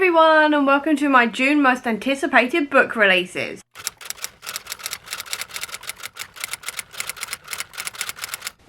everyone, and welcome to my June most anticipated book releases.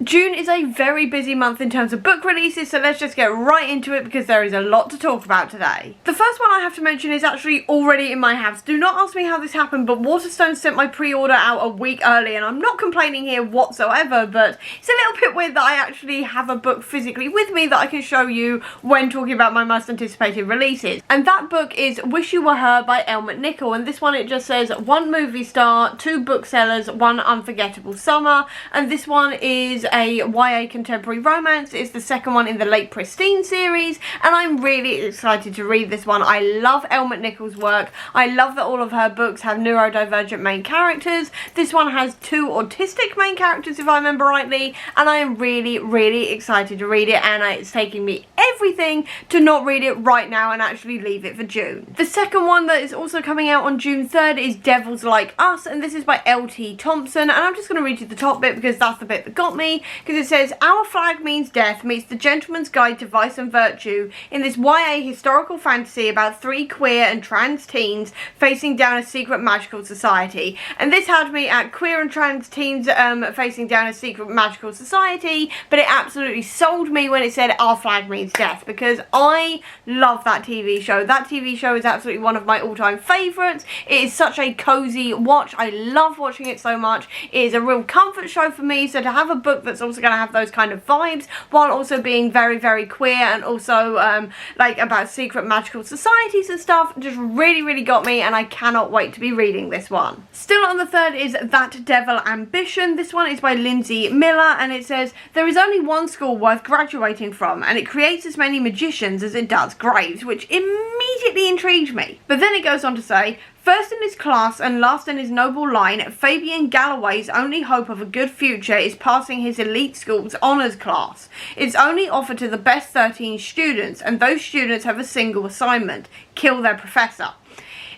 June is a very busy month in terms of book releases, so let's just get right into it because there is a lot to talk about today. The first one I have to mention is actually already in my house. Do not ask me how this happened, but Waterstone sent my pre-order out a week early, and I'm not complaining here whatsoever, but it's a little bit weird that I actually have a book physically with me that I can show you when talking about my most anticipated releases. And that book is Wish You Were Her by Elle McNicoll, and this one it just says 1 movie star, 2 booksellers, 1 unforgettable summer, and this one is a YA contemporary romance. It's the second one in the Lake Pristine series, and I'm really excited to read this one. I love Elle McNicoll's work. I love that all of her books have neurodivergent main characters. This one has 2 autistic main characters, if I remember rightly, and I am really excited to read it, and it's taking me everything to not read it right now and actually leave it for June. The second one that is also coming out on June 3rd is Devils Like Us, and this is by L.T. Thompson, and I'm just going to read you the top bit because that's the bit that got me, because it says, Our Flag Means Death meets The Gentleman's Guide to Vice and Virtue in this YA historical fantasy about 3 queer and trans teens facing down a secret magical society. And this had me at queer and trans teens facing down a secret magical society, but it absolutely sold me when it said Our Flag Means Death, because I love that TV show. That TV show is absolutely one of my all-time favourites. It is such a cozy watch. I love watching it so much. It is a real comfort show for me, so to have a book that's also going to have those kind of vibes while also being very queer and also like about secret magical societies and stuff just really got me, and I cannot wait to be reading this one. Still on the 3rd is That Devil Ambition. This one is by Lindsay Miller, and it says, there is only one school worth graduating from, and it creates as many magicians as it does graves, which immediately intrigued me. But then it goes on to say, first in his class and last in his noble line, Fabian Galloway's only hope of a good future is passing his elite school's honours class. It's only offered to the best 13 students, and those students have a single assignment: kill their professor.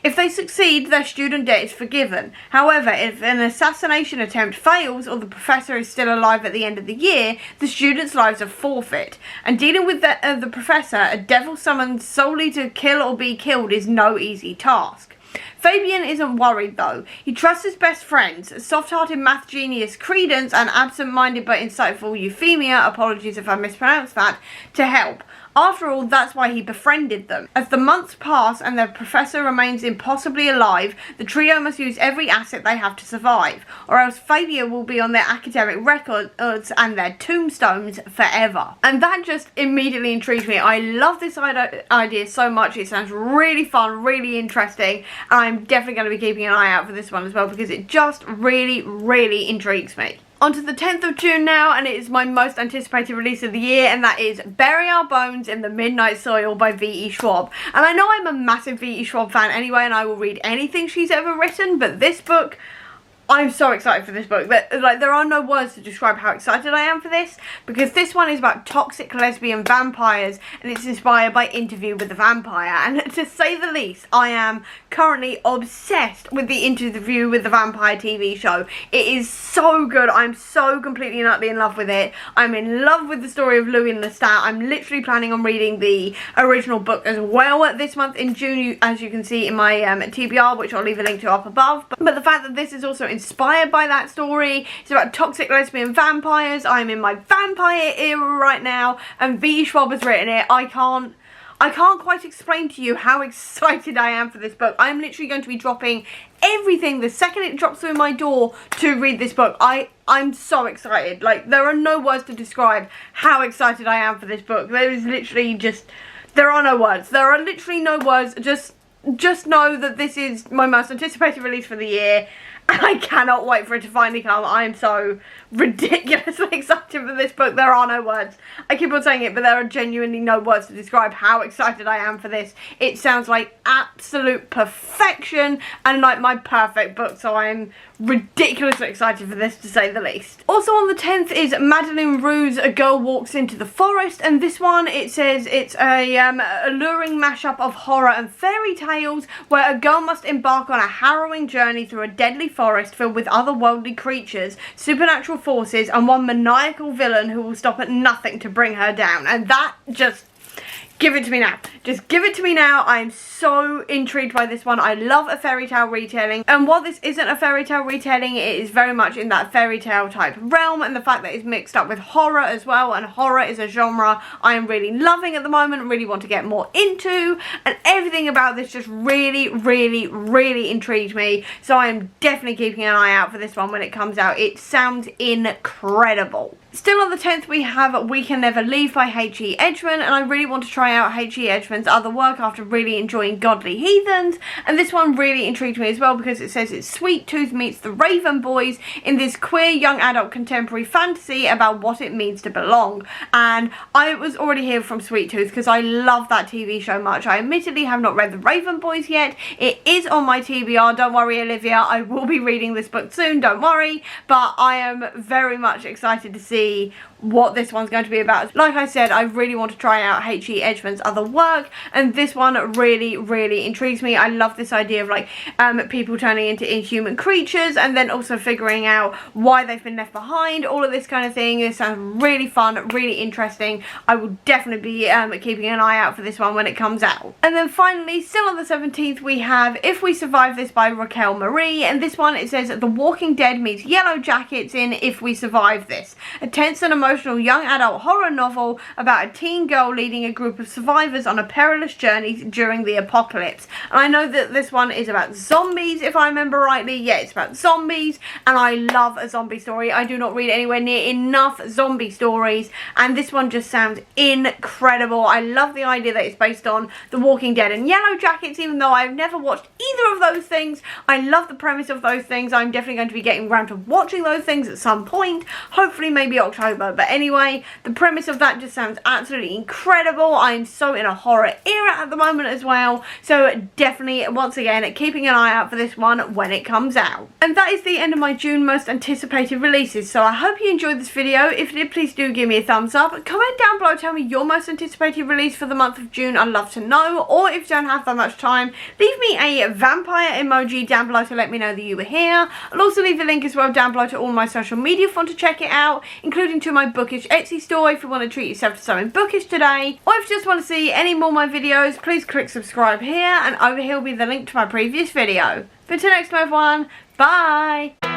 If they succeed, their student debt is forgiven. However, if an assassination attempt fails or the professor is still alive at the end of the year, the students' lives are forfeit. And dealing with the professor, a devil summoned solely to kill or be killed, is no easy task. Fabian isn't worried though. He trusts his best friends, soft-hearted math genius Credence and absent-minded but insightful Euphemia, apologies if I mispronounced that, to help. After all, that's why he befriended them. As the months pass and their professor remains impossibly alive, the trio must use every asset they have to survive, or else failure will be on their academic records and their tombstones forever. And that just immediately intrigued me. I love this idea so much. It sounds really fun, really interesting, and I'm definitely going to be keeping an eye out for this one as well because it just really intrigues me. On to the 10th of June now, and it is my most anticipated release of the year, and that is Bury Our Bones in the Midnight Soil by V.E. Schwab. And I know I'm a massive V.E. Schwab fan anyway, and I will read anything she's ever written, but this book, I'm so excited for this book. There are no words to describe how excited I am for this, because this one is about toxic lesbian vampires, and it's inspired by Interview with the Vampire. And to say the least, I am currently obsessed with the Interview with the Vampire TV show. It is so good. I'm so completely and utterly in love with it. I'm in love with the story of Louis and Lestat. I'm literally planning on reading the original book as well this month in June, as you can see in my TBR, which I'll leave a link to up above. But the fact that this is also inspired by that story, it's about toxic lesbian vampires. I'm in my vampire era right now, and V. Schwab has written it. I can't quite explain to you how excited I am for this book. I'm literally going to be dropping everything the second it drops through my door to read this book. I'm so excited. Like, there are no words to describe how excited I am for this book. There is literally just, there are no words. There are literally no words. Just know that this is my most anticipated release for the year, and I cannot wait for it to finally come. I am so ridiculously excited for this book. There are no words. I keep on saying it, but there are genuinely no words to describe how excited I am for this. It sounds like absolute perfection and like my perfect book, so I'm ridiculously excited for this, to say the least. Also on the 10th is Madeleine Roux's A Girl Walks into the Forest, and this one, it says it's a alluring mashup of horror and fairy tales where a girl must embark on a harrowing journey through a deadly forest filled with otherworldly creatures, supernatural forces, and one maniacal villain who will stop at nothing to bring her down. And that just give it to me now. Just give it to me now. I'm so intrigued by this one. I love a fairy tale retelling, and while this isn't a fairy tale retelling, it is very much in that fairy tale type realm, and the fact that it's mixed up with horror as well, and horror is a genre I am really loving at the moment, really want to get more into, and everything about this just really, really, really intrigued me. So I am definitely keeping an eye out for this one when it comes out. It sounds incredible. Still on the 10th, we have We Can Never Leave by H.E. Edgman, and I really want to try out H.E. Edgman's other work after really enjoying Godly Heathens, and this one really intrigued me as well because it says it's Sweet Tooth meets the Raven Boys in this queer young adult contemporary fantasy about what it means to belong. And I was already here from Sweet Tooth because I love that TV show much. I admittedly have not read the Raven Boys yet. It is on my TBR, don't worry Olivia, I will be reading this book soon, don't worry, but I am very much excited to see what this one's going to be about. Like I said, I really want to try out H.E. Edgman's other work, and this one really, really intrigues me. I love this idea of like people turning into inhuman creatures and then also figuring out why they've been left behind, all of this kind of thing. This sounds really fun, really interesting. I will definitely be keeping an eye out for this one when it comes out. And then finally, still on the 17th, we have If We Survive This by Raquel Marie, and this one, it says The Walking Dead meets Yellow Jackets in If We Survive This, a tense and emotional young adult horror novel about a teen girl leading a group of survivors on a perilous journey during the apocalypse. And I know that this one is about zombies, if I remember rightly. Yeah, it's about zombies, and I love a zombie story. I do not read anywhere near enough zombie stories, and this one just sounds incredible. I love the idea that it's based on The Walking Dead and Yellow Jackets, even though I've never watched either of those things. I love the premise of those things. I'm definitely going to be getting around to watching those things at some point, hopefully maybe October. But anyway, the premise of that just sounds absolutely incredible. I'm so in a horror era at the moment as well, so definitely, once again, keeping an eye out for this one when it comes out. And that is the end of my June most anticipated releases, so I hope you enjoyed this video. If you did, please do give me a thumbs up. Comment down below, tell me your most anticipated release for the month of June. I'd love to know. Or if you don't have that much time, leave me a vampire emoji down below to let me know that you were here. I'll also leave a link as well down below to all my social media if you want to check it out, including to my Bookish Etsy store if you want to treat yourself to something bookish today. Or if you just want to see any more of my videos, please click subscribe here, and over here will be the link to my previous video. But until next time everyone, bye!